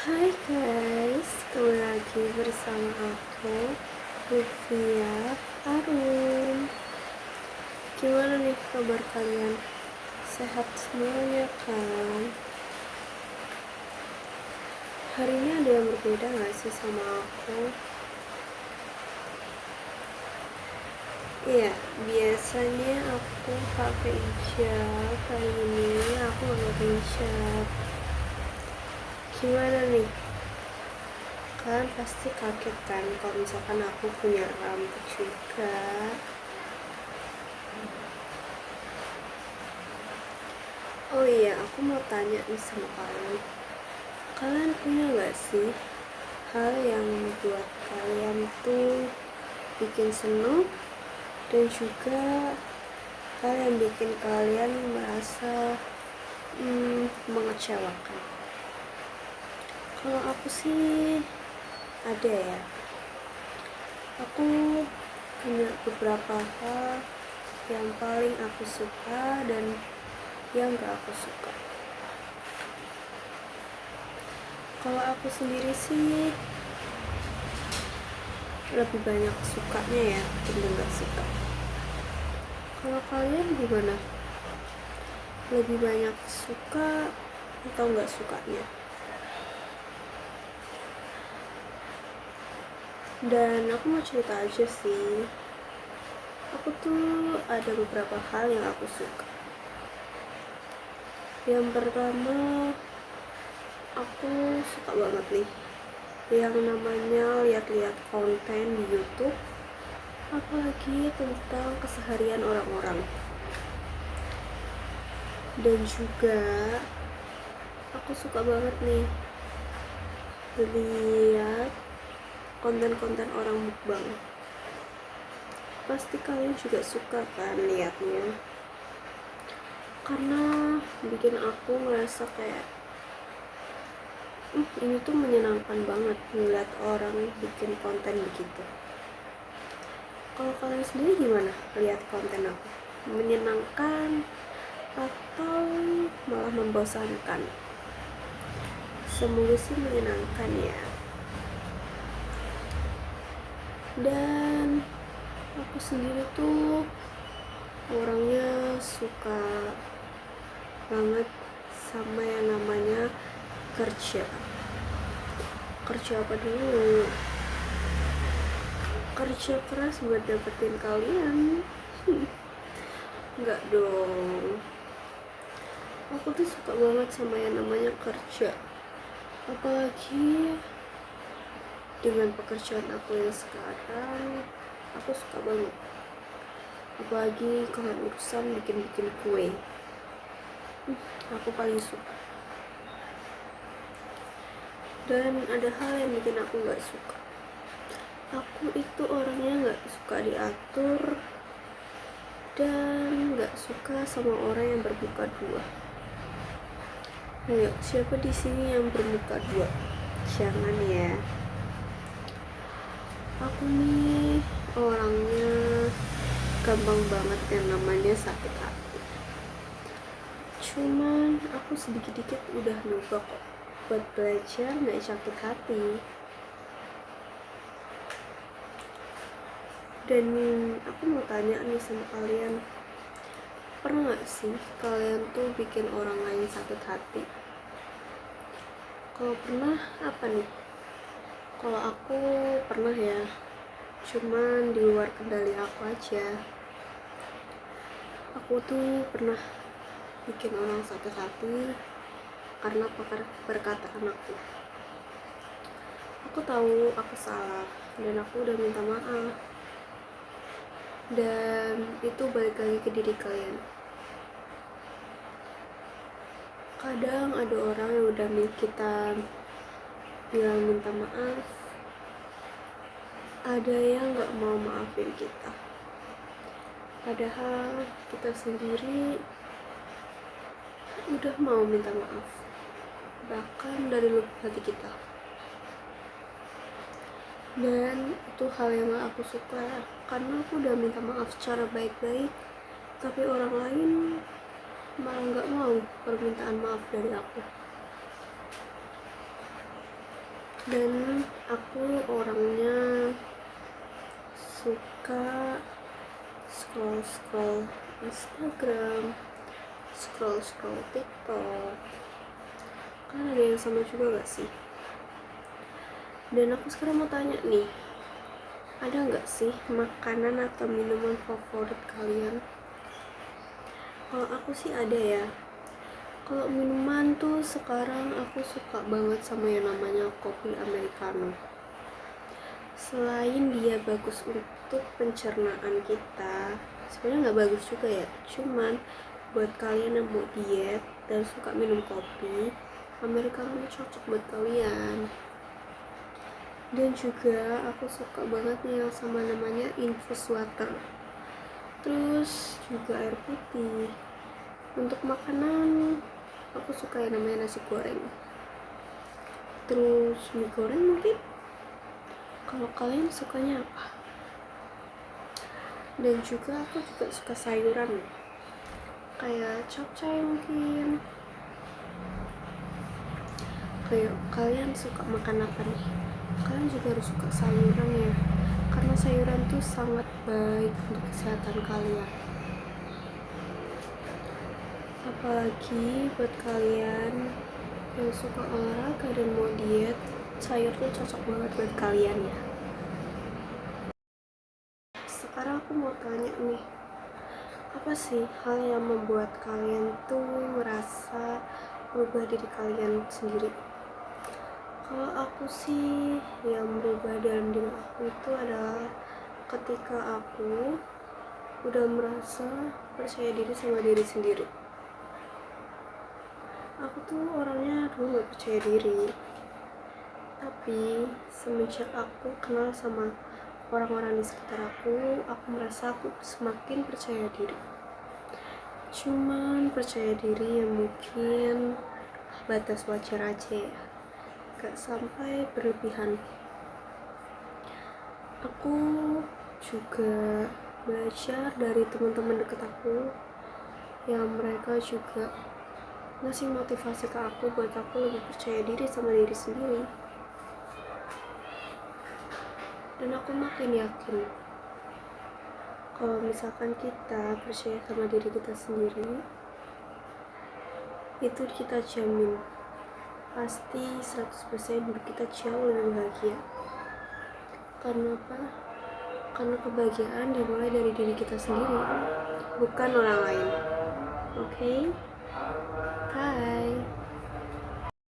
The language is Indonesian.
Hai guys, kembali lagi bersama aku, Lutfia Arum. Gimana nih kabar kalian? Sehat semuanya kan? Hari ini ada yang berbeda gak sih sama aku? Iya, biasanya aku pakai hijab. Hari ini aku gak pakai hijab. Gimana nih? Kalian pasti kaget kan kalau misalkan aku punya rambut juga. Oh iya, aku mau tanya nih sama kalian. Kalian punya gak sih hal yang buat kalian tuh bikin seneng dan juga hal yang bikin kalian merasa mengecewakan? Kalau aku sih ada ya. Aku punya beberapa hal yang paling aku suka dan yang gak aku suka. Kalau aku sendiri sih lebih banyak sukanya ya ketimbang gak suka. Kalau kalian gimana? Lebih banyak suka atau gak sukanya? Dan aku mau cerita aja sih. Aku tuh ada beberapa hal yang aku suka. Yang pertama, aku suka banget nih yang namanya lihat-lihat konten di YouTube, apalagi tentang keseharian orang-orang. Dan juga aku suka banget nih lihat konten-konten orang mukbang. Pasti kalian juga suka kan liatnya, karena bikin aku ngerasa kayak ini tuh menyenangkan banget ngeliat orang bikin konten begitu. Kalau kalian sendiri gimana lihat konten aku? Menyenangkan atau malah membosankan? Semoga sih menyenangkan ya. Dan aku sendiri tuh orangnya suka banget sama yang namanya kerja apa dulu? Kerja keras buat dapetin kalian? Enggak dong. Aku tuh suka banget sama yang namanya kerja, apalagi dengan pekerjaan aku yang sekarang. Aku suka banget, apalagi kalau urusan bikin kue. Aku paling suka. Dan ada hal yang bikin aku gak suka. Aku itu orangnya gak suka diatur dan gak suka sama orang yang bermuka dua. Ayo, siapa di sini yang bermuka dua? Jangan ya. Aku nih orangnya gampang banget yang namanya sakit hati. Cuman aku sedikit-sedikit udah nyoba kok buat belajar gak sakit hati. Dan aku mau tanya nih sama kalian, pernah gak sih kalian tuh bikin orang lain sakit hati? Kalau pernah, apa nih? Kalau aku pernah ya, cuman di luar kendali aku aja. Aku tuh pernah bikin orang sakit hati karena perkataan aku. Aku tahu aku salah dan aku udah minta maaf. Dan itu balik lagi ke diri kalian. Kadang ada orang yang udah kita bilang minta maaf, ada yang gak mau maafin kita, padahal kita sendiri udah mau minta maaf, bahkan dari lubuk hati kita. Dan itu hal yang gak aku suka, karena aku udah minta maaf secara baik-baik, tapi orang lain malah gak mau permintaan maaf dari aku. Dan aku orangnya suka scroll Instagram, scroll TikTok. Kan ada yang sama juga gak sih? Dan aku sekarang mau tanya nih, ada nggak sih makanan atau minuman favorit kalian? Kalau aku sih ada ya. Kalau minuman tuh sekarang aku suka banget sama yang namanya kopi americano. Selain dia bagus untuk pencernaan kita, sebenarnya nggak bagus juga ya. Cuman buat kalian yang mau diet dan suka minum kopi, americano ini cocok buat kalian. Dan juga aku suka banget nih yang sama namanya infus water, terus juga air putih. Untuk makanan aku suka yang namanya nasi goreng, terus mie goreng mungkin. Kalau kalian sukanya apa? Dan juga aku juga suka sayuran kayak capcay mungkin. Kayak kalian suka makan apa nih? Kalian juga harus suka sayuran ya, karena sayuran tuh sangat baik untuk kesehatan kalian. Apalagi buat kalian yang suka olahraga dan mau diet, sayur tuh cocok banget buat kalian ya. Sekarang aku mau tanya nih, apa sih hal yang membuat kalian tuh merasa berubah diri kalian sendiri? Kalau aku sih, yang berubah dalam diri aku itu adalah ketika aku udah merasa percaya diri sama diri sendiri. Aku tuh orangnya dulu gak percaya diri, tapi semenjak aku kenal sama orang-orang di sekitar aku merasa aku semakin percaya diri. Cuman percaya diri yang mungkin batas wajar aja ya, gak sampai berlebihan. Aku juga belajar dari teman-teman deket aku yang mereka juga ngasih motivasi ke aku buat aku lebih percaya diri sama diri sendiri. Dan aku makin yakin kalau misalkan kita percaya sama diri kita sendiri, itu kita jamin pasti 100% hidup kita jauh lebih bahagia. Karena apa? Karena kebahagiaan dimulai dari diri kita sendiri, bukan orang lain. Oke?